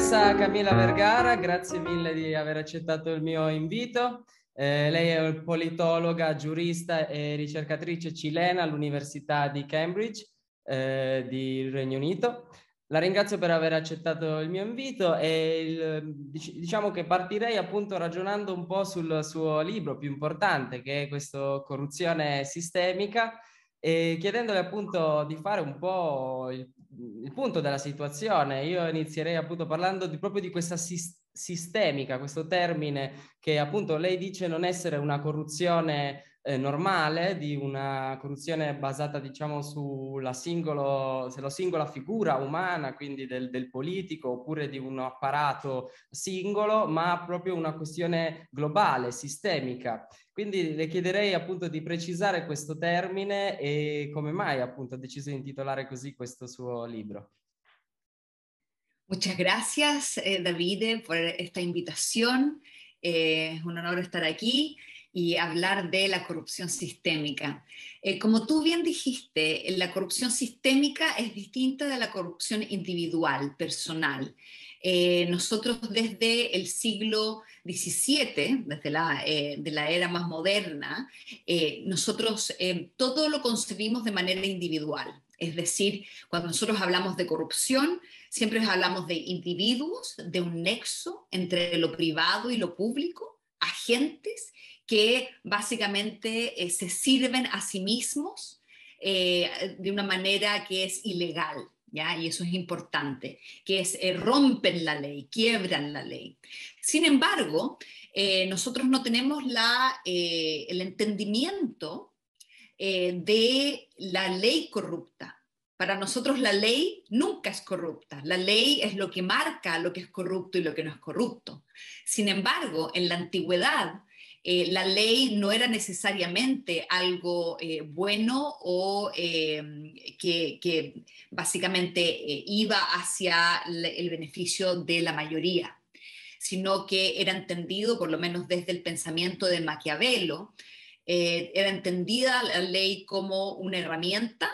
Dottoressa Camilla Vergara, grazie mille di aver accettato il mio invito. Lei è politologa, giurista e ricercatrice cilena all'Università di Cambridge, di Regno Unito. La ringrazio per aver accettato il mio invito e diciamo che partirei appunto ragionando un po' sul suo libro più importante, che è questo Corruzione sistemica, e chiedendole appunto di fare un po' il punto della situazione. Io inizierei appunto parlando proprio di questa sistemica, questo termine che appunto lei dice non essere una corruzione normale, di una corruzione basata diciamo sulla singola figura umana, quindi del politico oppure di un apparato singolo, ma proprio una questione globale, sistemica. Quindi le chiederei appunto di precisare questo termine e come mai appunto ha deciso di intitolare così questo suo libro. Muchas gracias, Davide, por esta invitación. Es un honor estar aquí y hablar de la corrupción sistémica. Como tú bien dijiste, la corrupción sistémica es distinta de la corrupción individual, personal. Nosotros desde el siglo XVII, de la era más moderna, nosotros todo lo concebimos de manera individual. Es decir, cuando nosotros hablamos de corrupción, siempre hablamos de individuos, de un nexo entre lo privado y lo público, agentes que básicamente se sirven a sí mismos de una manera que es ilegal, ¿ya? Y eso es importante, que es rompen la ley, quiebran la ley. Sin embargo, nosotros no tenemos el entendimiento de la ley corrupta. Para nosotros la ley nunca es corrupta. La ley es lo que marca lo que es corrupto y lo que no es corrupto. Sin embargo, en la antigüedad, la ley no era necesariamente algo bueno o que básicamente iba hacia el beneficio de la mayoría, sino que era entendido, por lo menos desde el pensamiento de Maquiavelo, era entendida la ley como una herramienta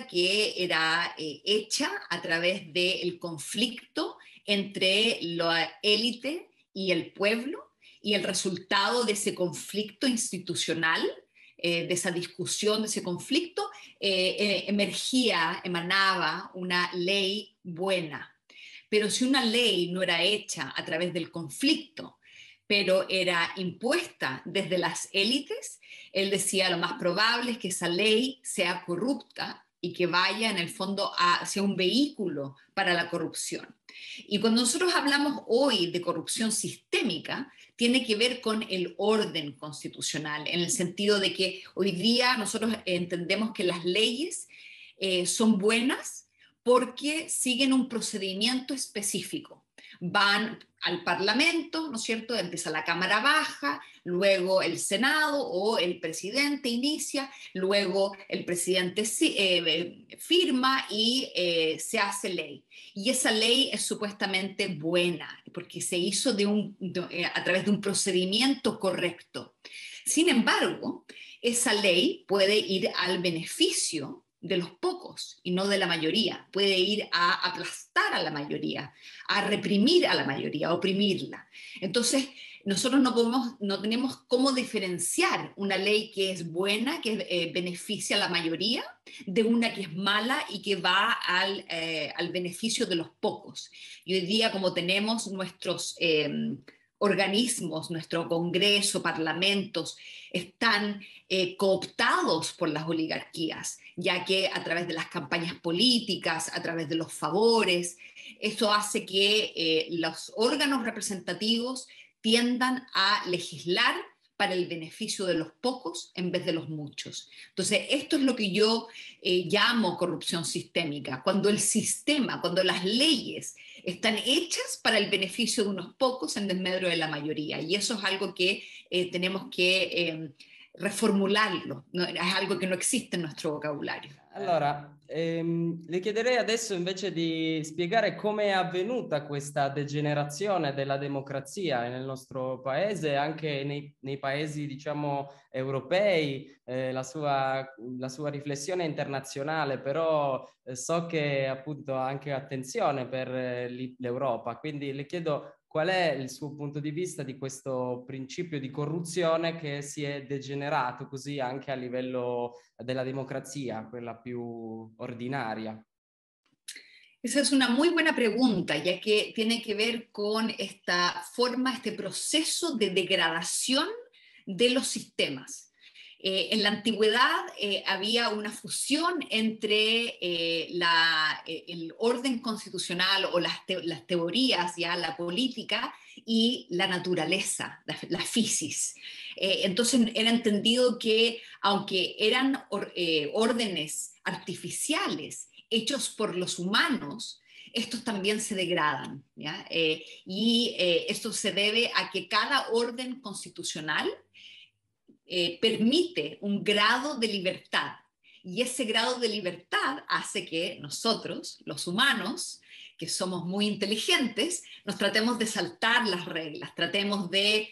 que era hecha a través del conflicto entre la élite y el pueblo, y el resultado de ese conflicto institucional, de esa discusión, de ese conflicto, emanaba una ley buena. Pero si una ley no era hecha a través del conflicto, pero era impuesta desde las élites, él decía lo más probable es que esa ley sea corrupta y que vaya en el fondo hacia un vehículo para la corrupción. Y cuando nosotros hablamos hoy de corrupción sistémica, tiene que ver con el orden constitucional, en el sentido de que hoy día nosotros entendemos que las leyes son buenas porque siguen un procedimiento específico. Van al Parlamento, ¿no es cierto? Empieza la Cámara Baja, luego el Senado o el presidente inicia, luego el presidente firma y se hace ley. Y esa ley es supuestamente buena, porque se hizo a través de un procedimiento correcto. Sin embargo, esa ley puede ir al beneficio de los pocos y no de la mayoría. Puede ir a aplastar a la mayoría, a reprimir a la mayoría, a oprimirla. Entonces, nosotros no tenemos cómo diferenciar una ley que es buena, que beneficia a la mayoría, de una que es mala y que va al beneficio de los pocos. Y hoy día, como tenemos nuestros organismos, nuestro Congreso, parlamentos, están cooptados por las oligarquías, ya que a través de las campañas políticas, a través de los favores, eso hace que los órganos representativos tiendan a legislar para el beneficio de los pocos en vez de los muchos. Entonces, esto es lo que yo llamo corrupción sistémica, cuando el sistema, cuando las leyes están hechas para el beneficio de unos pocos en desmedro de la mayoría. Y eso es algo que tenemos que reformularlo, ¿no? Es algo que no existe en nuestro vocabulario. Allora, le chiederei adesso invece di spiegare come è avvenuta questa degenerazione della democrazia nel nostro paese, anche nei paesi, diciamo, europei, la sua riflessione internazionale, però so che appunto ha anche attenzione per l'Europa, quindi le chiedo qual è il suo punto di vista di questo principio di corruzione che si è degenerato così anche a livello della democracia, quella più ordinaria. Esa es una muy buena pregunta, ya que tiene que ver con esta forma, este proceso de degradación de los sistemas. En la antigüedad había una fusión entre el orden constitucional o las teorías, ya la política, y la naturaleza, la physis. Entonces era entendido que aunque eran órdenes artificiales, hechos por los humanos, estos también se degradan, ¿ya? Esto se debe a que cada orden constitucional permite un grado de libertad, y ese grado de libertad hace que nosotros, los humanos, que somos muy inteligentes, nos tratemos de saltar las reglas, tratemos de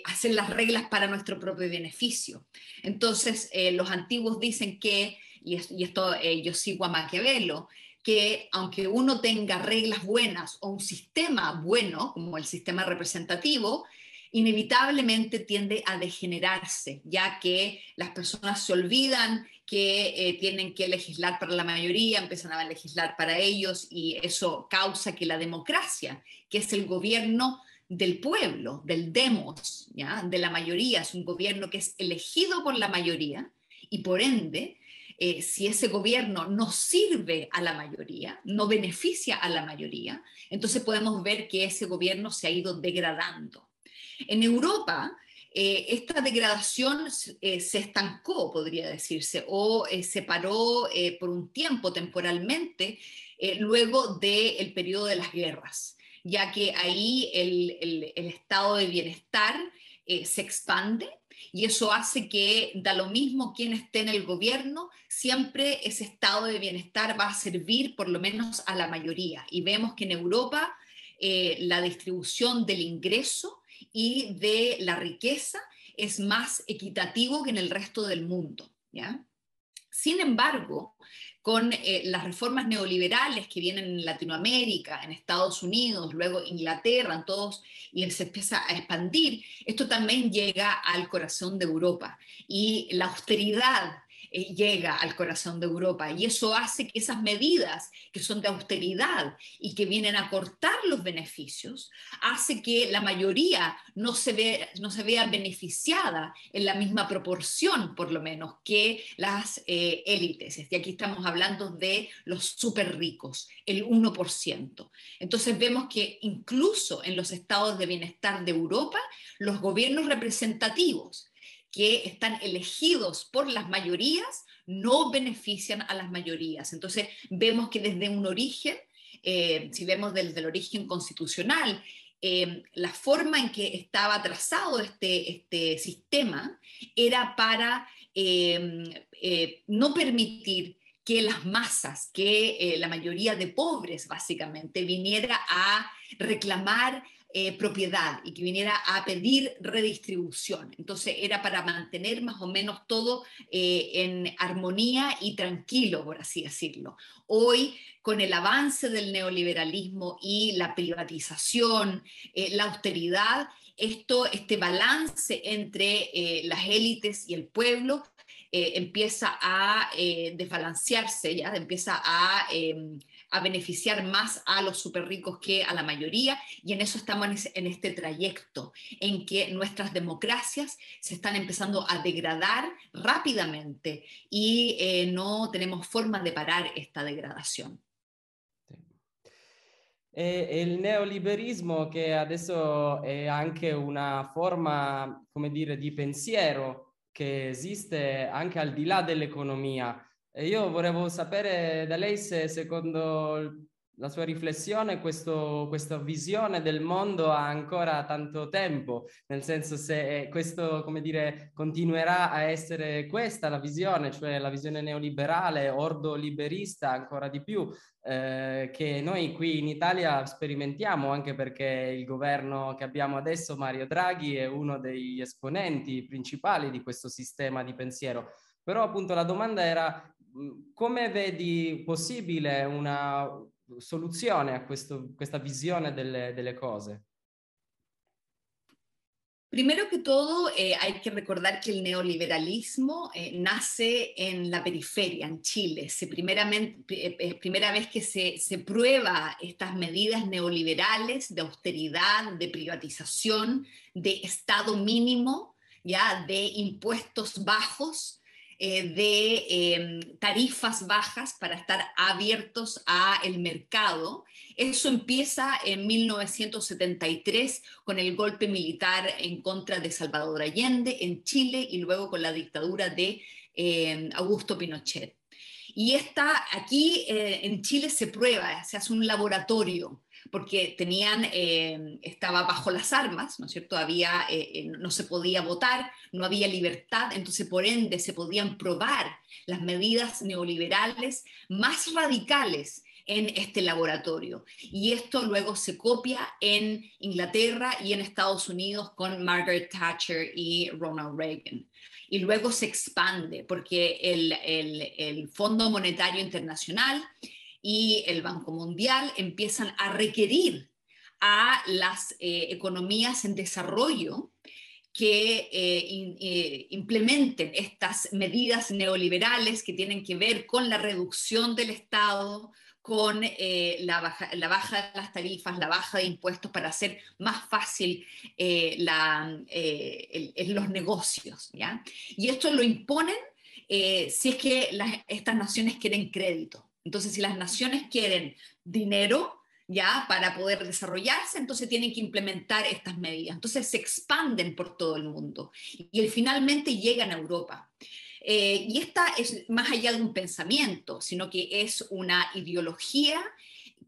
hacer las reglas para nuestro propio beneficio. Entonces, los antiguos dicen que, y esto yo sigo a Maquiavelo, que aunque uno tenga reglas buenas o un sistema bueno, como el sistema representativo, inevitablemente tiende a degenerarse, ya que las personas se olvidan que tienen que legislar para la mayoría, empiezan a legislar para ellos, y eso causa que la democracia, que es el gobierno del pueblo, del demos, ¿ya? De la mayoría, es un gobierno que es elegido por la mayoría, y por ende, si ese gobierno no sirve a la mayoría, no beneficia a la mayoría, entonces podemos ver que ese gobierno se ha ido degradando. En Europa, esta degradación se estancó, podría decirse, o se paró por un tiempo temporalmente luego del periodo de las guerras, ya que ahí el estado de bienestar se expande, y eso hace que da lo mismo quién esté en el gobierno, siempre ese estado de bienestar va a servir por lo menos a la mayoría. Y vemos que en Europa la distribución del ingreso y de la riqueza es más equitativo que en el resto del mundo, ¿ya? Sin embargo, con las reformas neoliberales que vienen en Latinoamérica, en Estados Unidos, luego Inglaterra, en todos, y se empieza a expandir, esto también llega al corazón de Europa, y la austeridad llega al corazón de Europa, y eso hace que esas medidas que son de austeridad y que vienen a cortar los beneficios, hace que la mayoría no se vea beneficiada en la misma proporción, por lo menos, que las élites. Y aquí estamos hablando de los súper ricos, el 1%. Entonces vemos que incluso en los estados de bienestar de Europa, los gobiernos representativos que están elegidos por las mayorías no benefician a las mayorías. Entonces vemos que desde un origen, si vemos desde el origen constitucional, la forma en que estaba trazado este sistema era para no permitir que las masas, que la mayoría de pobres básicamente viniera a reclamar propiedad y que viniera a pedir redistribución. Entonces era para mantener más o menos todo en armonía y tranquilo, por así decirlo. Hoy, con el avance del neoliberalismo y la privatización, la austeridad, este balance entre las élites y el pueblo empieza a desbalancearse, ¿ya? Empieza a beneficiar más a los súper ricos que a la mayoría, y en eso estamos en este trayecto en que nuestras democracias se están empezando a degradar rápidamente y no tenemos forma de parar esta degradazione. E il neoliberismo, che adesso è anche una forma, come dire, di pensiero che esiste anche al di là dell'economia. E io volevo sapere da lei se secondo la sua riflessione, questa visione del mondo ha ancora tanto tempo, nel senso se questo, come dire, continuerà a essere questa la visione, cioè la visione neoliberale, ordoliberista ancora di più, che noi qui in Italia sperimentiamo, anche perché il governo che abbiamo adesso, Mario Draghi, è uno degli esponenti principali di questo sistema di pensiero. Però appunto la domanda era come vedi possibile una soluzione a questa visione delle cose? Primero que todo, hay que recordar que el neoliberalismo nace en la periferia, en Chile. Primera vez que se prueba estas medidas neoliberales de austeridad, de privatización, de Estado mínimo, ya de impuestos bajos, de tarifas bajas para estar abiertos al mercado. Eso empieza en 1973 con el golpe militar en contra de Salvador Allende en Chile y luego con la dictadura de Augusto Pinochet. Y aquí en Chile se prueba, se hace un laboratorio, porque estaba bajo las armas, ¿no es cierto? No se podía votar, no había libertad, entonces por ende se podían probar las medidas neoliberales más radicales en este laboratorio. Y esto luego se copia en Inglaterra y en Estados Unidos con Margaret Thatcher y Ronald Reagan. Y luego se expande porque el Fondo Monetario Internacional y el Banco Mundial empiezan a requerir a las economías en desarrollo que implementen estas medidas neoliberales que tienen que ver con la reducción del Estado, con la baja de las tarifas, la baja de impuestos para hacer más fácil los negocios, ¿ya? Y esto lo imponen si es que estas naciones quieren crédito. Entonces, si las naciones quieren dinero, ya para poder desarrollarse, entonces tienen que implementar estas medidas. Entonces se expanden por todo el mundo y finalmente llegan a Europa. Y esta es más allá de un pensamiento, sino que es una ideología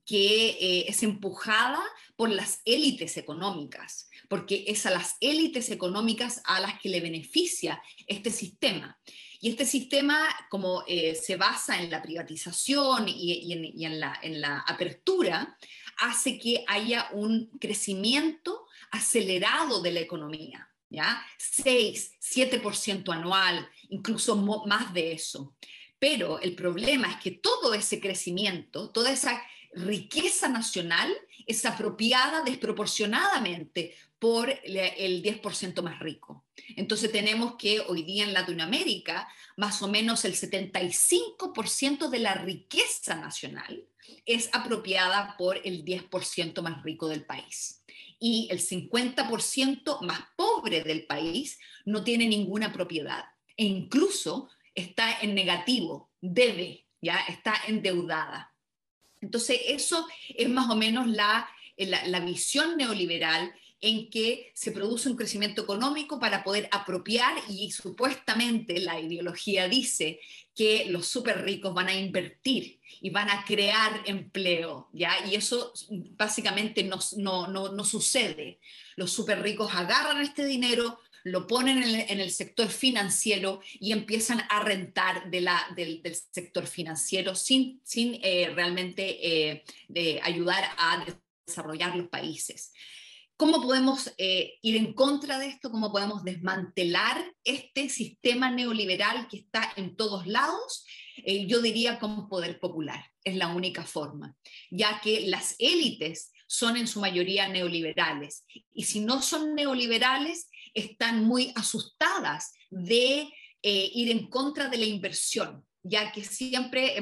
que es empujada por las élites económicas, porque es a las élites económicas a las que le beneficia este sistema. Y este sistema, como se basa en la privatización y en la apertura, hace que haya un crecimiento acelerado de la economía, ¿ya? 6, 7% anual, incluso más de eso. Pero el problema es que todo ese crecimiento, toda esa riqueza nacional es apropiada desproporcionadamente por el 10% más rico. Entonces tenemos que hoy día en Latinoamérica más o menos el 75% de la riqueza nacional es apropiada por el 10% más rico del país. Y el 50% más pobre del país no tiene ninguna propiedad e incluso está en negativo, debe, ya está endeudada. Entonces, eso es más o menos la visión neoliberal en que se produce un crecimiento económico para poder apropiar y supuestamente la ideología dice que los súper ricos van a invertir y van a crear empleo, ¿ya? Y eso básicamente no sucede. Los súper ricos agarran este dinero, lo ponen en el sector financiero y empiezan a rentar del sector financiero sin realmente ayudar a desarrollar los países. ¿Cómo podemos ir en contra de esto? ¿Cómo podemos desmantelar este sistema neoliberal que está en todos lados? Yo diría con poder popular, es la única forma, ya que las élites son en su mayoría neoliberales, y si no son neoliberales, están muy asustadas de ir en contra de la inversión, ya que siempre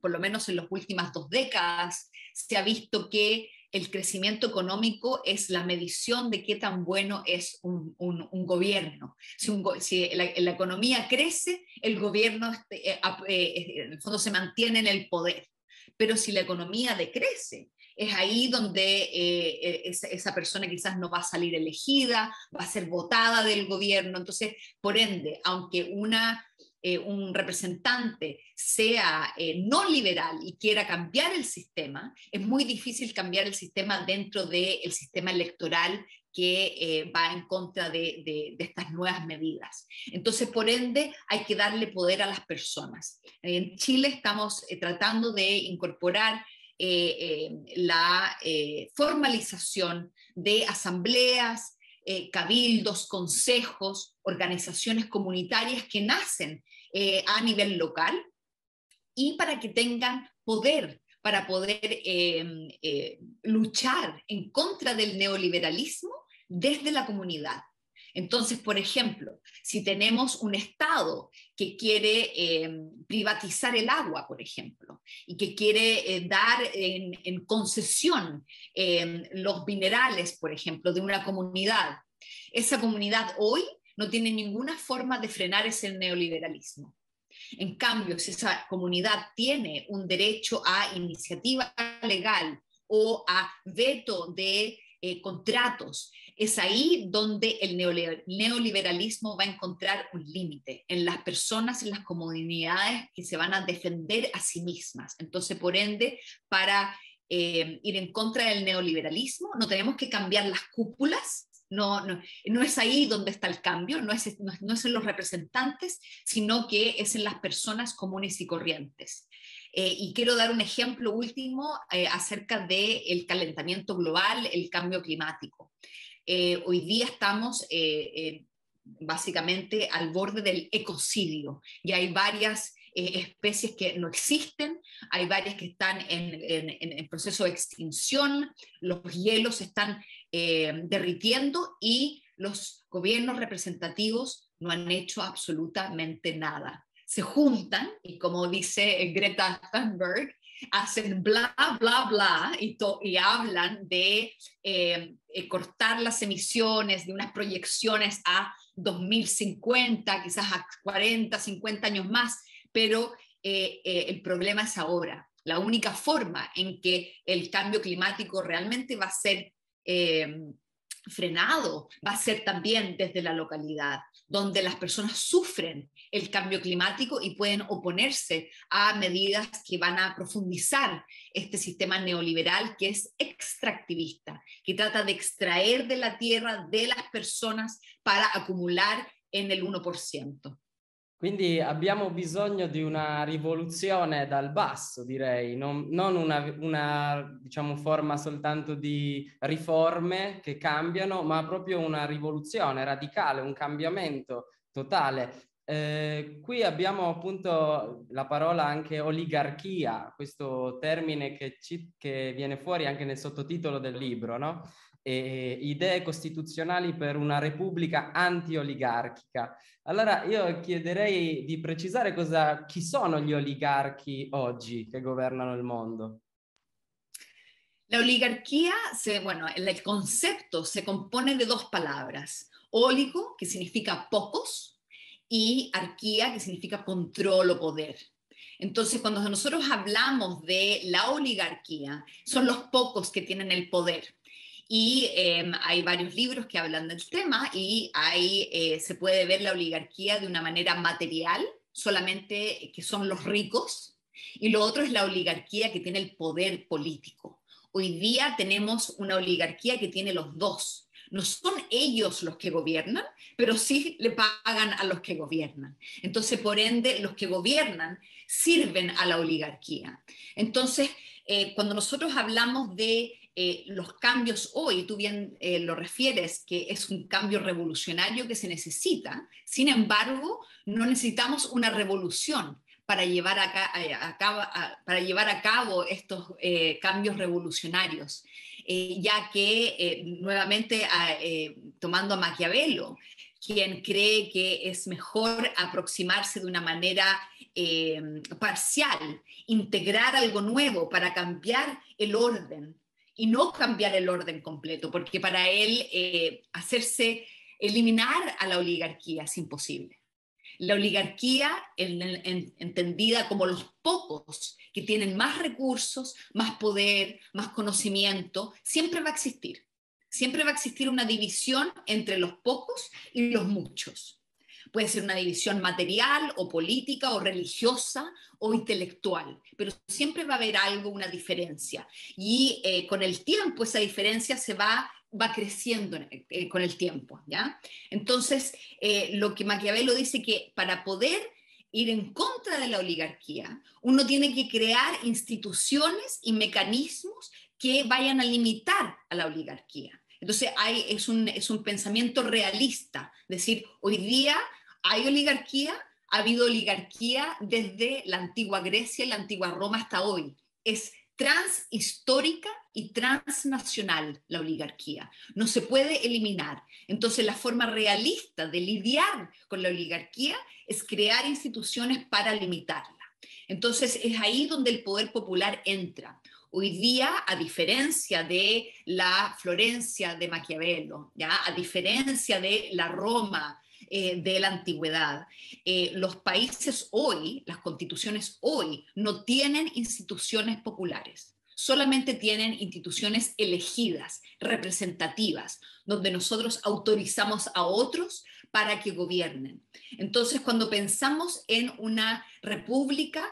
por lo menos en las últimas 2 décadas, se ha visto que el crecimiento económico es la medición de qué tan bueno es un gobierno. Si la economía crece, el gobierno en el fondo se mantiene en el poder. Pero si la economía decrece, es ahí donde esa persona quizás no va a salir elegida, va a ser votada del gobierno. Entonces, por ende, aunque un representante sea no liberal y quiera cambiar el sistema, es muy difícil cambiar el sistema dentro del sistema electoral que va en contra de estas nuevas medidas. Entonces, por ende, hay que darle poder a las personas. En Chile estamos tratando de incorporar la formalización de asambleas, cabildos, consejos, organizaciones comunitarias que nacen a nivel local y para que tengan poder para poder luchar en contra del neoliberalismo desde la comunidad. Entonces, por ejemplo, si tenemos un Estado que quiere privatizar el agua, por ejemplo, y que quiere dar en concesión los minerales, por ejemplo, de una comunidad, esa comunidad hoy no tiene ninguna forma de frenar ese neoliberalismo. En cambio, si esa comunidad tiene un derecho a iniciativa legal o a veto de contratos, es ahí donde el neoliberalismo va a encontrar un límite, en las personas, en las comunidades que se van a defender a sí mismas. Entonces, por ende, para ir en contra del neoliberalismo, no tenemos que cambiar las cúpulas. No es ahí donde está el cambio, no es en los representantes, sino que es en las personas comunes y corrientes. Y quiero dar un ejemplo último acerca del calentamiento global, el cambio climático. Hoy día estamos básicamente al borde del ecocidio y hay varias especies que no existen, hay varias que están en proceso de extinción, los hielos están derritiendo y los gobiernos representativos no han hecho absolutamente nada. Se juntan y, como dice Greta Thunberg, hacen bla, bla, bla y hablan de cortar las emisiones, de unas proyecciones a 2050, quizás a 40, 50 años más, pero el problema es ahora. La única forma en que el cambio climático realmente va a ser frenado va a ser también desde la localidad, donde las personas sufren el cambio climático y pueden oponerse a medidas que van a profundizar este sistema neoliberal que es extractivista, que trata de extraer de la tierra, de las personas, para acumular en el 1%. Quindi abbiamo bisogno di una rivoluzione dal basso, direi, non una diciamo, forma soltanto di riforme che cambiano, ma proprio una rivoluzione radicale, un cambiamento totale. Qui abbiamo appunto la parola anche oligarchia, questo termine che viene fuori anche nel sottotitolo del libro, no? Idee costituzionali per una repubblica anti-oligarchica. Allora io chiederei di precisare chi sono gli oligarchi oggi che governano il mondo. La oligarquía, el concepto se compone de dos palabras: oligo, que significa pocos, y arquía, que significa control o poder. Entonces, cuando nosotros hablamos de la oligarquía, son los pocos que tienen el poder. Y hay varios libros que hablan del tema y se puede ver la oligarquía de una manera material, solamente que son los ricos, y lo otro es la oligarquía que tiene el poder político. Hoy día tenemos una oligarquía que tiene los dos. No son ellos los que gobiernan, pero sí le pagan a los que gobiernan. Entonces, por ende, los que gobiernan sirven a la oligarquía. Entonces, cuando nosotros hablamos de los cambios hoy, tú bien lo refieres, que es un cambio revolucionario que se necesita. Sin embargo, no necesitamos una revolución para llevar a cabo estos cambios revolucionarios, ya que, nuevamente, tomando a Maquiavelo, quien cree que es mejor aproximarse de una manera parcial, integrar algo nuevo para cambiar el orden, y no cambiar el orden completo, porque para él eliminar a la oligarquía es imposible. La oligarquía, entendida como los pocos que tienen más recursos, más poder, más conocimiento, siempre va a existir. Siempre va a existir una división entre los pocos y los muchos. Puede ser una división material o política o religiosa o intelectual, pero siempre va a haber algo, una diferencia. Y con el tiempo esa diferencia va creciendo con el tiempo, ¿ya? Entonces, lo que Maquiavelo dice que para poder ir en contra de la oligarquía, uno tiene que crear instituciones y mecanismos que vayan a limitar a la oligarquía. Entonces es un pensamiento realista, es decir, hoy día hay oligarquía, ha habido oligarquía desde la antigua Grecia y la antigua Roma hasta hoy. Es transhistórica y transnacional la oligarquía. No se puede eliminar. Entonces la forma realista de lidiar con la oligarquía es crear instituciones para limitarla. Entonces es ahí donde el poder popular entra. Hoy día, a diferencia de la Florencia de Maquiavelo, ¿ya? A diferencia de la Roma de la antigüedad, los países hoy, las constituciones hoy, no tienen instituciones populares. Solamente tienen instituciones elegidas, representativas, donde nosotros autorizamos a otros para que gobiernen. Entonces, cuando pensamos en una república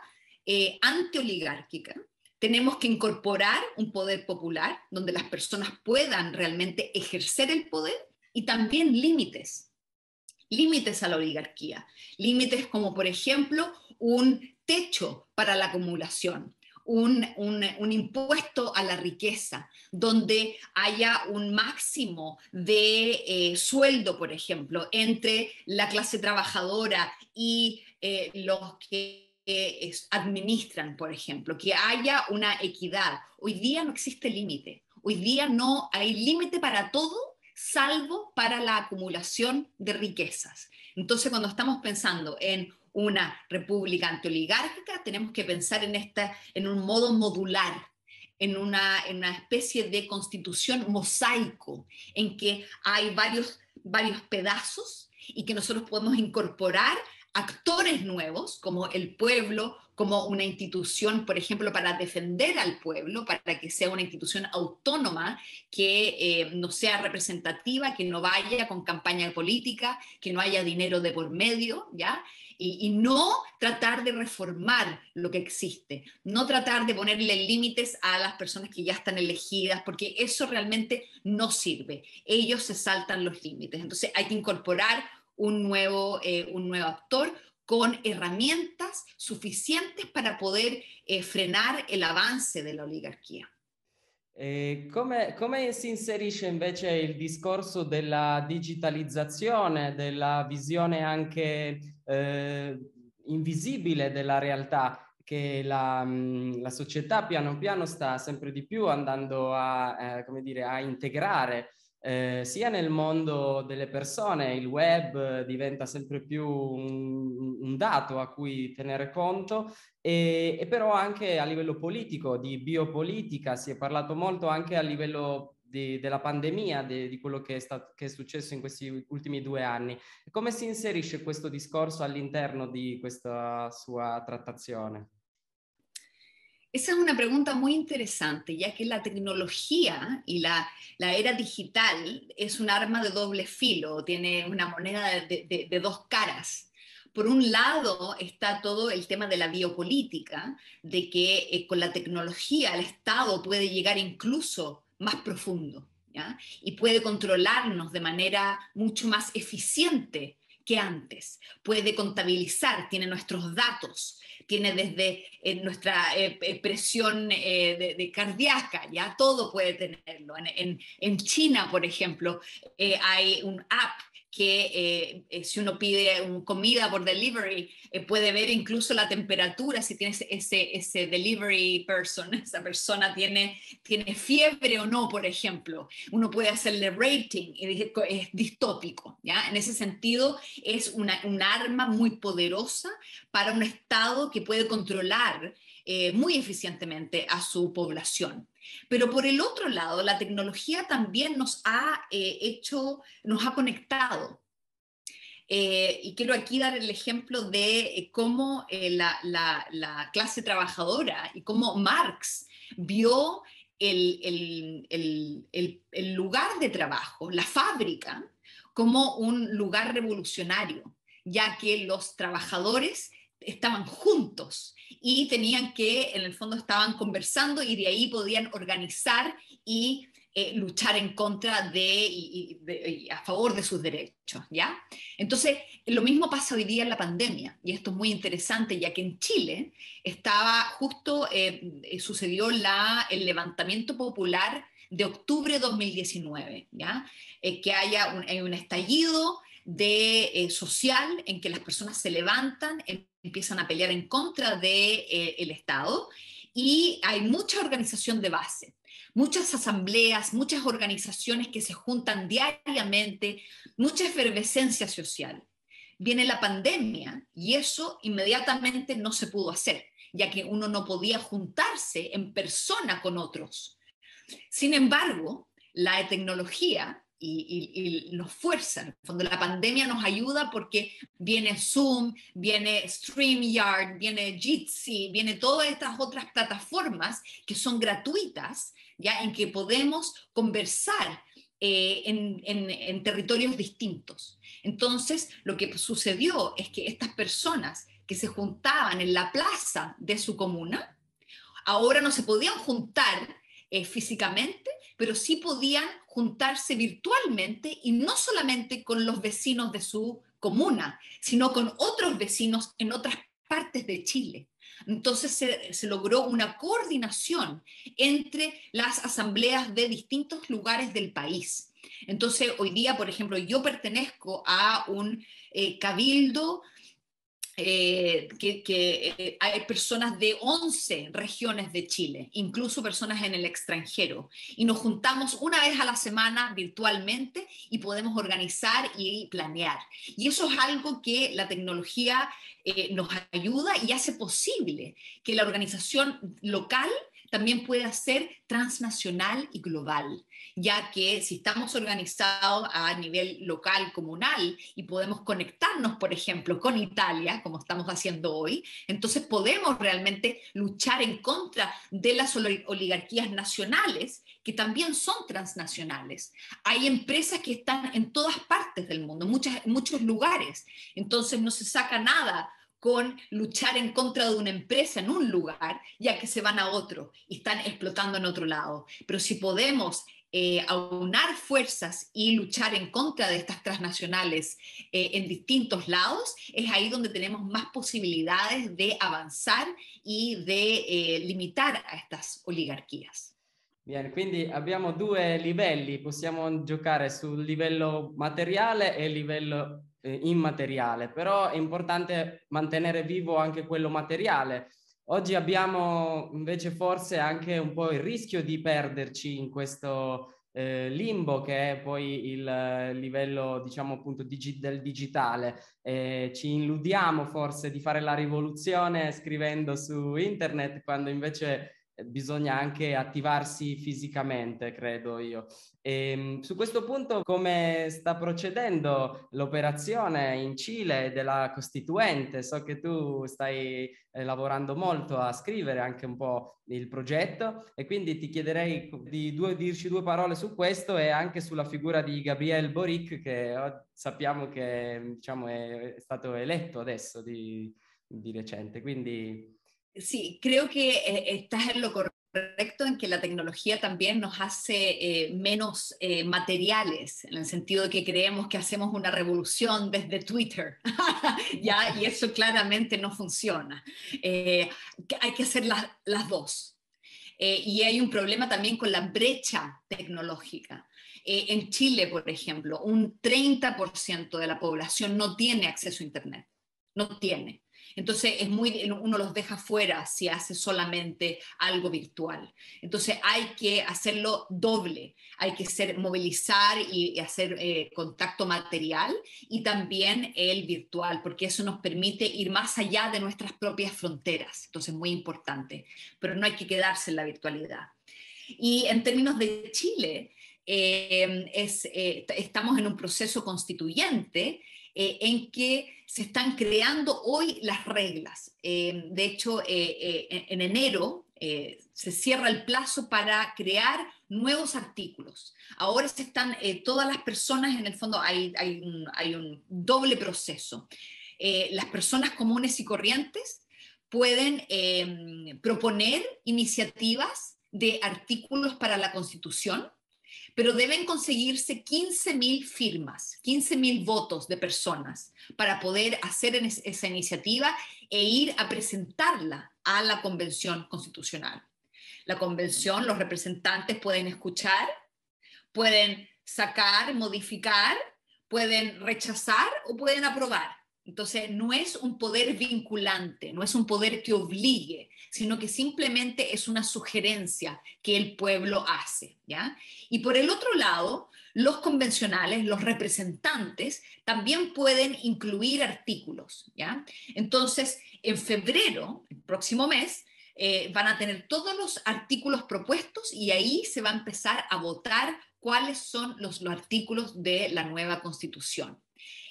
antioligárquica, tenemos que incorporar un poder popular donde las personas puedan realmente ejercer el poder y también límites a la oligarquía. Límites como, por ejemplo, un techo para la acumulación, un impuesto a la riqueza, donde haya un máximo de sueldo, por ejemplo, entre la clase trabajadora y los que administran, por ejemplo, que haya una equidad. Hoy día no existe límite. Hoy día no hay límite para todo, salvo para la acumulación de riquezas. Entonces, cuando estamos pensando en una república antioligárquica, tenemos que pensar en un modo modular, en una especie de constitución mosaico, en que hay varios pedazos y que nosotros podemos incorporar actores nuevos, como el pueblo, como una institución, por ejemplo, para defender al pueblo, para que sea una institución autónoma, que no sea representativa, que no vaya con campaña política, que no haya dinero de por medio, ¿ya? Y no tratar de reformar lo que existe, no tratar de ponerle límites a las personas que ya están elegidas, porque eso realmente no sirve. Ellos se saltan los límites. Entonces hay que incorporar un nuevo actor con herramientas suficientes para poter frenar el avance della oligarchia. Come si inserisce invece il discorso della digitalizzazione, della visione anche invisibile della realtà, che la società piano piano sta sempre di più andando come dire, a integrare sia nel mondo delle persone, il web diventa sempre più un dato a cui tenere conto, e però anche a livello politico, di biopolitica, si è parlato molto anche a livello della pandemia, di quello che è successo in questi ultimi 2 anni. Come si inserisce questo discorso all'interno di questa sua trattazione? Esa es una pregunta muy interesante, ya que la tecnología y la era digital es un arma de doble filo, tiene una moneda de dos caras. Por un lado está todo el tema de la biopolítica, de que con la tecnología el Estado puede llegar incluso más profundo, ¿ya? Y puede controlarnos de manera mucho más eficiente que antes. Puede contabilizar, tiene nuestros datos, tiene desde nuestra presión de cardíaca, ya todo puede tenerlo. En China, por ejemplo, hay un app que si uno pide comida por delivery, puede ver incluso la temperatura, si tienes ese delivery person, esa persona tiene fiebre o no, por ejemplo. Uno puede hacerle rating y es distópico, ¿ya? En ese sentido, es un arma muy poderosa para un Estado que puede controlar muy eficientemente a su población. Pero por el otro lado, la tecnología también nos ha conectado. Y quiero aquí dar el ejemplo de cómo la clase trabajadora y cómo Marx vio el lugar de trabajo, la fábrica, como un lugar revolucionario, ya que los trabajadores estaban juntos y tenían que, en el fondo estaban conversando y de ahí podían organizar y luchar en contra y a favor de sus derechos, ¿ya? Entonces, lo mismo pasa hoy día en la pandemia, y esto es muy interesante, ya que en Chile estaba justo, sucedió el levantamiento popular de octubre de 2019, ¿ya? Que haya un estallido social en que las personas se levantan, empiezan a pelear en contra del Estado, y hay mucha organización de base, muchas asambleas, muchas organizaciones que se juntan diariamente, mucha efervescencia social. Viene la pandemia y eso inmediatamente no se pudo hacer, ya que uno no podía juntarse en persona con otros. Sin embargo, la tecnología y nos fuerza. En el fondo, la pandemia nos ayuda porque viene Zoom, viene StreamYard, viene Jitsi, viene todas estas otras plataformas que son gratuitas, ¿ya? En que podemos conversar en territorios distintos. Entonces, lo que sucedió es que estas personas que se juntaban en la plaza de su comuna, ahora no se podían juntar físicamente, pero sí podían juntarse virtualmente, y no solamente con los vecinos de su comuna, sino con otros vecinos en otras partes de Chile. Entonces se logró una coordinación entre las asambleas de distintos lugares del país. Entonces, hoy día, por ejemplo, yo pertenezco a un cabildo hay personas de 11 regiones de Chile, incluso personas en el extranjero, y nos juntamos una vez a la semana virtualmente y podemos organizar y planear. Y eso es algo que la tecnología nos ayuda y hace posible que la organización local también pueda ser transnacional y global, ya que si estamos organizados a nivel local, comunal, y podemos conectarnos, por ejemplo, con Italia, como estamos haciendo hoy, entonces podemos realmente luchar en contra de las oligarquías nacionales, que también son transnacionales. Hay empresas que están en todas partes del mundo, en muchos lugares, entonces no se saca nada con luchar en contra de una empresa en un lugar, ya que se van a otro y están explotando en otro lado. Pero si podemos aunar fuerzas y luchar en contra de estas transnacionales en distintos lados, es ahí donde tenemos más posibilidades de avanzar y de limitar a estas oligarquías. Bene, quindi abbiamo due livelli, possiamo giocare sul livello materiale e il livello immateriale, però è importante mantenere vivo anche quello materiale. Oggi abbiamo invece forse anche un po' il rischio di perderci in questo limbo che è poi il livello, diciamo appunto, del digitale. Ci illudiamo forse di fare la rivoluzione scrivendo su internet, quando invece bisogna anche attivarsi fisicamente, credo io. Su questo punto, come sta procedendo l'operazione in Cile della Costituente? So che tu stai lavorando molto a scrivere anche un po' il progetto, e quindi ti chiederei di dirci due parole su questo e anche sulla figura di Gabriel Boric, che sappiamo che, diciamo, è stato eletto adesso di recente. Quindi Sí, creo que estás en lo correcto en que la tecnología también nos hace menos materiales, en el sentido de que creemos que hacemos una revolución desde Twitter, ¿ya? Y eso claramente no funciona. Hay que hacer las dos. Y hay un problema también con la brecha tecnológica. En Chile, por ejemplo, un 30% de la población no tiene acceso a Internet. No tiene. Entonces uno los deja fuera si hace solamente algo virtual. Entonces hay que hacerlo doble, hay que movilizar y hacer contacto material y también el virtual, porque eso nos permite ir más allá de nuestras propias fronteras. Entonces muy importante, pero no hay que quedarse en la virtualidad. Y en términos de Chile, estamos en un proceso constituyente en que se están creando hoy las reglas. De hecho, en enero se cierra el plazo para crear nuevos artículos. Ahora se están, todas las personas, en el fondo hay un doble proceso. Las personas comunes y corrientes pueden proponer iniciativas de artículos para la Constitución, pero deben conseguirse 15.000 firmas, 15.000 votos de personas para poder hacer esa iniciativa e ir a presentarla a la Convención Constitucional. La Convención, los representantes pueden escuchar, pueden sacar, modificar, pueden rechazar o pueden aprobar. Entonces, no es un poder vinculante, no es un poder que obligue, sino que simplemente es una sugerencia que el pueblo hace, ¿ya? Y por el otro lado, los convencionales, los representantes, también pueden incluir artículos, ¿ya? Entonces, en febrero, el próximo mes, van a tener todos los artículos propuestos y ahí se va a empezar a votar cuáles son los artículos de la nueva Constitución.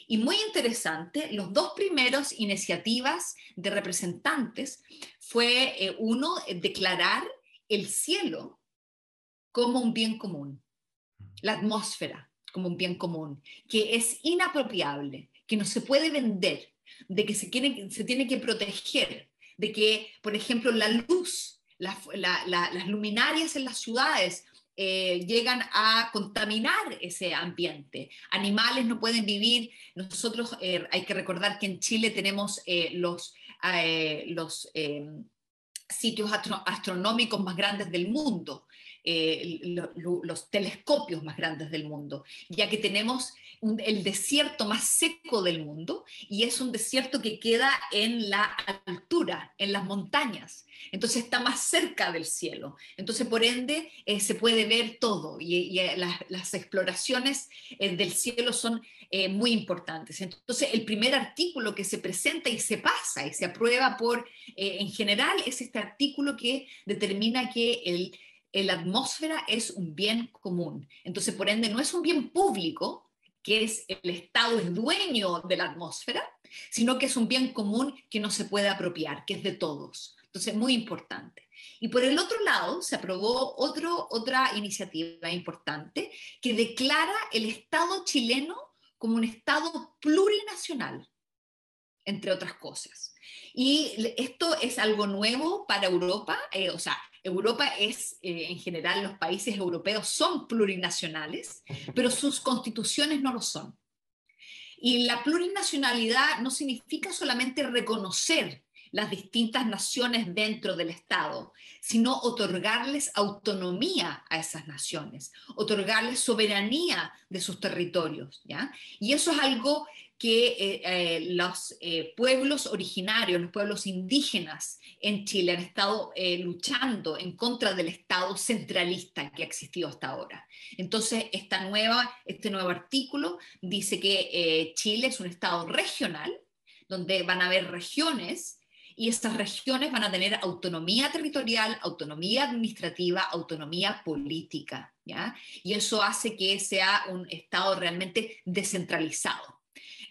Y muy interesante, los dos primeros iniciativas de representantes fue uno, declarar el cielo como un bien común, la atmósfera como un bien común, que es inapropiable, que no se puede vender, de que se tiene que proteger, de que, por ejemplo, la luz, las luminarias en las ciudades llegan a contaminar ese ambiente. Animales no pueden vivir. Nosotros hay que recordar que en Chile tenemos los sitios astronómicos más grandes del mundo, los telescopios más grandes del mundo, ya que tenemos el desierto más seco del mundo y es un desierto que queda en la altura, en las montañas. Entonces está más cerca del cielo. Entonces, por ende, se puede ver todo y las exploraciones del cielo son muy importantes. Entonces, el primer artículo que se presenta y se pasa y se aprueba en general es este artículo que determina que la atmósfera es un bien común. Entonces, por ende, no es un bien público, que es el Estado es dueño de la atmósfera, sino que es un bien común que no se puede apropiar, que es de todos. Entonces, muy importante. Y por el otro lado, se aprobó otra iniciativa importante que declara el Estado chileno como un Estado plurinacional, entre otras cosas. Y esto es algo nuevo para Europa, o sea, Europa es, en general, los países europeos son plurinacionales, pero sus constituciones no lo son. Y la plurinacionalidad no significa solamente reconocer las distintas naciones dentro del Estado, sino otorgarles autonomía a esas naciones, otorgarles soberanía de sus territorios, ¿ya? Y eso es algo que los pueblos originarios, los pueblos indígenas en Chile han estado luchando en contra del Estado centralista que ha existido hasta ahora. Entonces, este nuevo artículo dice que Chile es un Estado regional, donde van a haber regiones, y estas regiones van a tener autonomía territorial, autonomía administrativa, autonomía política, ¿ya? Y eso hace que sea un Estado realmente descentralizado.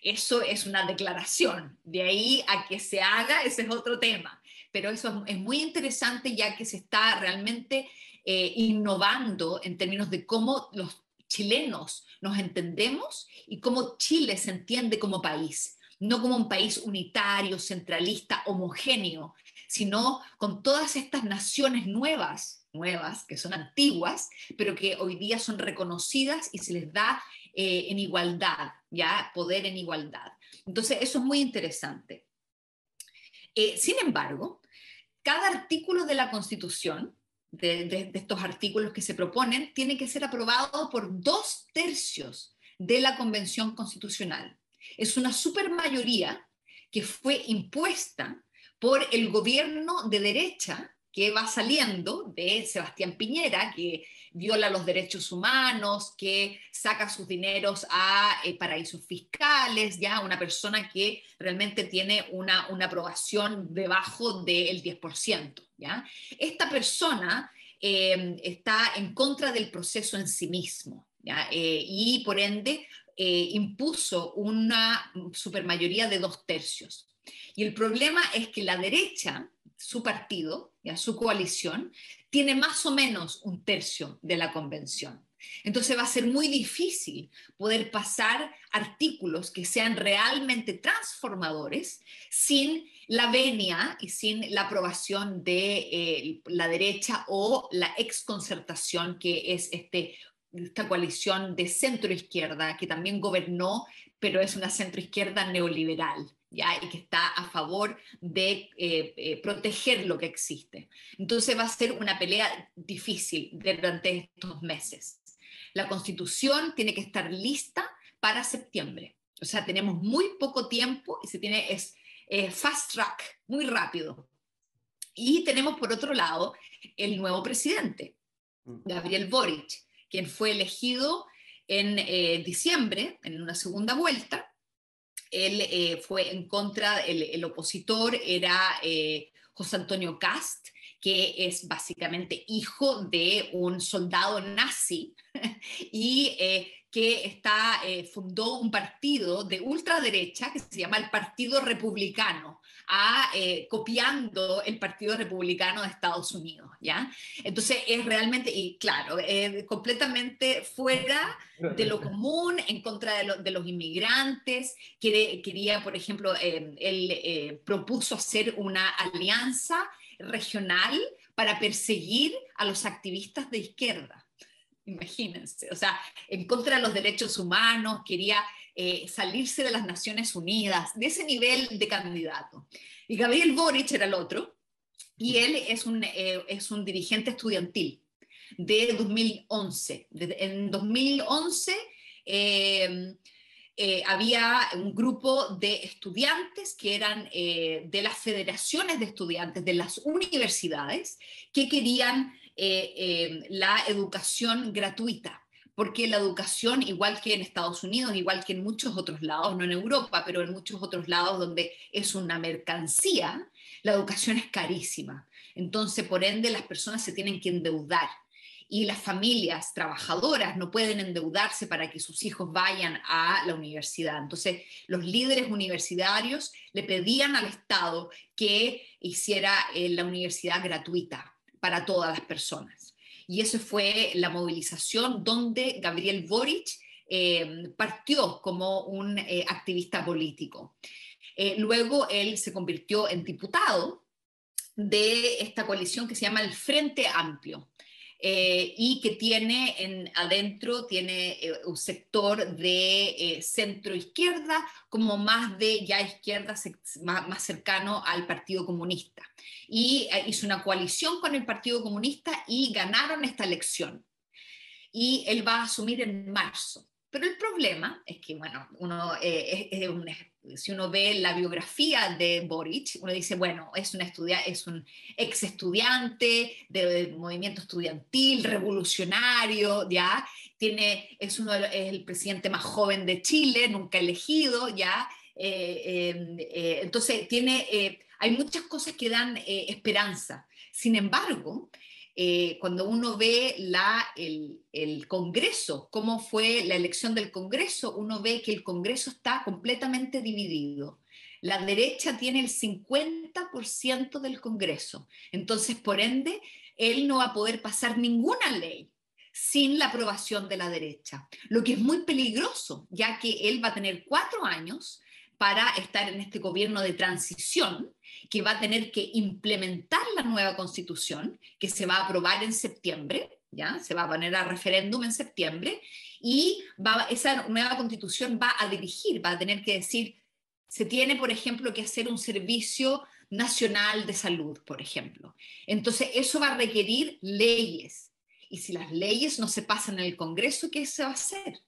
Eso es una declaración, de ahí a que se haga, ese es otro tema, pero eso es muy interesante ya que se está realmente innovando en términos de cómo los chilenos nos entendemos y cómo Chile se entiende como país, no como un país unitario, centralista, homogéneo, sino con todas estas naciones nuevas, que son antiguas, pero que hoy día son reconocidas y se les da en igualdad, ¿ya? Poder en igualdad. Entonces, eso es muy interesante. Sin embargo, cada artículo de la Constitución, de estos artículos que se proponen, tiene que ser aprobado por 2/3 de la Convención Constitucional. Es una supermayoría que fue impuesta por el gobierno de derecha que va saliendo de Sebastián Piñera, que viola los derechos humanos, que saca sus dineros a paraísos fiscales, ya una persona que realmente tiene una aprobación debajo del 10%. ¿Ya? Esta persona está en contra del proceso en sí mismo, ¿ya? Y por ende impuso una supermayoría de 2/3. Y el problema es que la derecha su partido, ya, su coalición, tiene más o menos un tercio de la convención. Entonces va a ser muy difícil poder pasar artículos que sean realmente transformadores sin la venia y sin la aprobación de la derecha o la exconcertación, que es esta coalición de centro-izquierda que también gobernó, pero es una centro-izquierda neoliberal, ¿ya? Y que está a favor de proteger lo que existe. Entonces va a ser una pelea difícil durante estos meses. La Constitución tiene que estar lista para septiembre. O sea, tenemos muy poco tiempo y es fast track, muy rápido. Y tenemos por otro lado el nuevo presidente, Gabriel Boric, quien fue elegido en diciembre, en una segunda vuelta. Él fue en contra, el opositor era José Antonio Kast, que es básicamente hijo de un soldado nazi y que fundó un partido de ultraderecha que se llama el Partido Republicano, copiando el Partido Republicano de Estados Unidos, ¿ya? Entonces es realmente, y claro, completamente fuera de lo común, en contra de los inmigrantes. Quería, por ejemplo, él propuso hacer una alianza regional para perseguir a los activistas de izquierda. Imagínense, o sea, en contra de los derechos humanos, quería salirse de las Naciones Unidas, de ese nivel de candidato. Y Gabriel Boric era el otro, y él es un dirigente estudiantil de 2011. En 2011 había un grupo de estudiantes que eran de las federaciones de estudiantes de las universidades que querían la educación gratuita, porque la educación, igual que en Estados Unidos, igual que en muchos otros lados, no en Europa, pero en muchos otros lados donde es una mercancía, la educación es carísima. Entonces, por ende, las personas se tienen que endeudar y las familias trabajadoras no pueden endeudarse para que sus hijos vayan a la universidad. Entonces, los líderes universitarios le pedían al Estado que hiciera la universidad gratuita para todas las personas. Y eso fue la movilización donde Gabriel Boric partió como un activista político. Luego él se convirtió en diputado de esta coalición que se llama el Frente Amplio. Y que adentro tiene un sector de centro izquierda, como más de ya izquierda, más cercano al Partido Comunista. Y hizo una coalición con el Partido Comunista y ganaron esta elección. Y él va a asumir en marzo. Pero el problema es que, bueno, si uno ve la biografía de Boric, uno dice, bueno, es un ex estudiante del movimiento estudiantil, revolucionario, ¿ya? Es el presidente más joven de Chile, nunca elegido, ¿ya? Entonces, hay muchas cosas que dan esperanza. Sin embargo, cuando uno ve el Congreso, cómo fue la elección del Congreso, uno ve que el Congreso está completamente dividido. La derecha tiene el 50% del Congreso. Entonces, por ende, él no va a poder pasar ninguna ley sin la aprobación de la derecha, lo que es muy peligroso, ya que él va a tener 4 años para estar en este gobierno de transición, que va a tener que implementar la nueva constitución, que se va a aprobar en septiembre, ¿ya? Se va a poner a referéndum en septiembre, y esa nueva constitución va a tener que decir, se tiene, por ejemplo, que hacer un servicio nacional de salud, por ejemplo. Entonces, eso va a requerir leyes, y si las leyes no se pasan en el Congreso, ¿qué se va a hacer?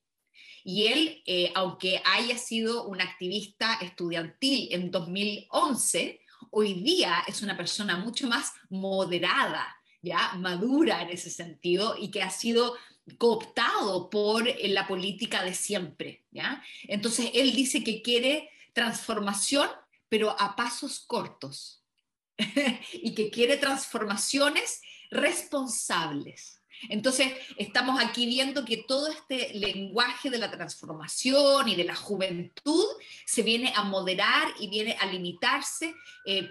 Y él, aunque haya sido un activista estudiantil en 2011, hoy día es una persona mucho más moderada, ¿ya? Madura en ese sentido, y que ha sido cooptado por la política de siempre, ¿ya? Entonces él dice que quiere transformación, pero a pasos cortos, y que quiere transformaciones responsables. Entonces, estamos aquí viendo que todo este lenguaje de la transformación y de la juventud se viene a moderar y viene a limitarse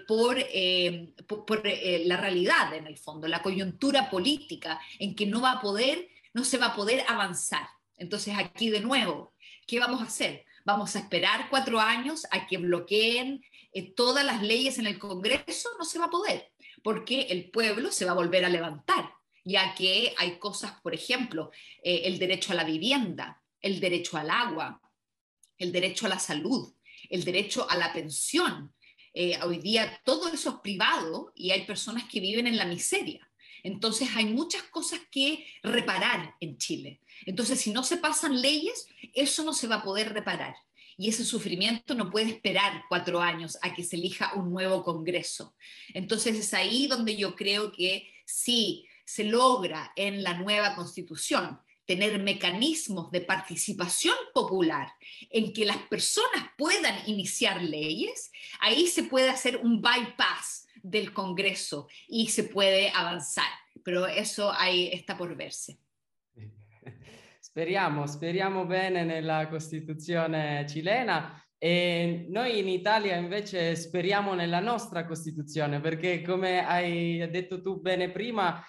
por la realidad, en el fondo, la coyuntura política, en que no se va a poder avanzar. Entonces, aquí de nuevo, ¿qué vamos a hacer? ¿Vamos a esperar 4 años a que bloqueen todas las leyes en el Congreso? No se va a poder, porque el pueblo se va a volver a levantar, ya que hay cosas, por ejemplo, el derecho a la vivienda, el derecho al agua, el derecho a la salud, el derecho a la pensión. Hoy día todo eso es privado y hay personas que viven en la miseria. Entonces hay muchas cosas que reparar en Chile. Entonces, si no se pasan leyes, eso no se va a poder reparar. Y ese sufrimiento no puede esperar 4 años a que se elija un nuevo Congreso. Entonces es ahí donde yo creo que sí se logra en la nueva Constitución tener mecanismos de participación popular en que las personas puedan iniciar leyes, ahí se puede hacer un bypass del Congreso y se puede avanzar. Pero eso ahí está por verse. Speriamo bene nella Costituzione cilena e noi in Italia invece speriamo nella nostra Costituzione, perché come hai detto tu bene prima,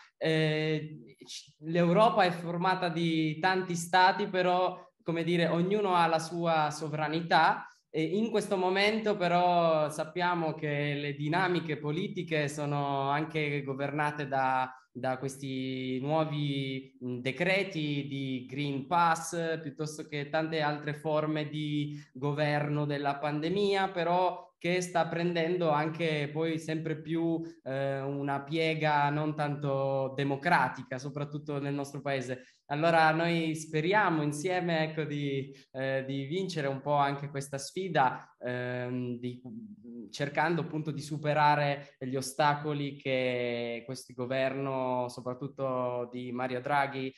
l'Europa è formata di tanti stati, però come dire, ognuno ha la sua sovranità. E in questo momento però sappiamo che le dinamiche politiche sono anche governate da questi nuovi decreti di Green Pass, piuttosto che tante altre forme di governo della pandemia, però che sta prendendo anche poi sempre più una piega non tanto democratica, soprattutto nel nostro paese. Allora noi speriamo insieme, ecco, di vincere un po' anche questa sfida, cercando appunto di superare gli ostacoli che questo governo, soprattutto di Mario Draghi,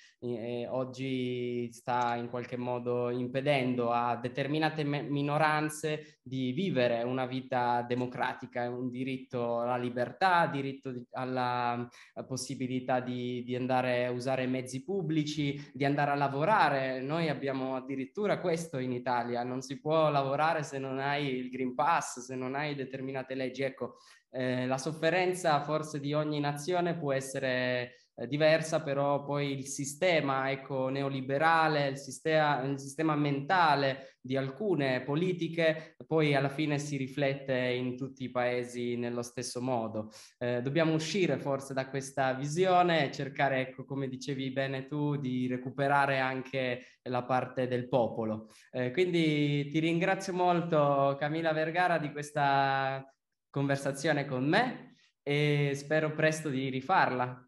oggi sta in qualche modo impedendo a determinate minoranze di vivere una vita democratica, un diritto alla libertà, diritto alla possibilità di andare a usare mezzi pubblici, di andare a lavorare. Noi abbiamo addirittura questo in Italia: non si può lavorare se non hai il Green Pass, se non hai determinate leggi. Ecco, la sofferenza forse di ogni nazione può essere diversa, però poi il sistema, ecco, neoliberale, il sistema mentale di alcune politiche poi alla fine si riflette in tutti i paesi nello stesso modo. Dobbiamo uscire forse da questa visione e cercare, ecco, come dicevi bene tu, di recuperare anche la parte del popolo. Quindi ti ringrazio molto, Camila Vergara, di questa conversazione con me e spero presto di rifarla.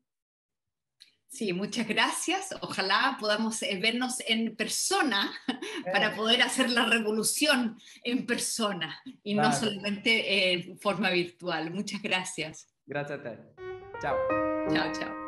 Sí, muchas gracias. Ojalá podamos vernos en persona para poder hacer la revolución en persona y no solamente en forma virtual. Muchas gracias. Grazie a te. Ciao. Chao, chao.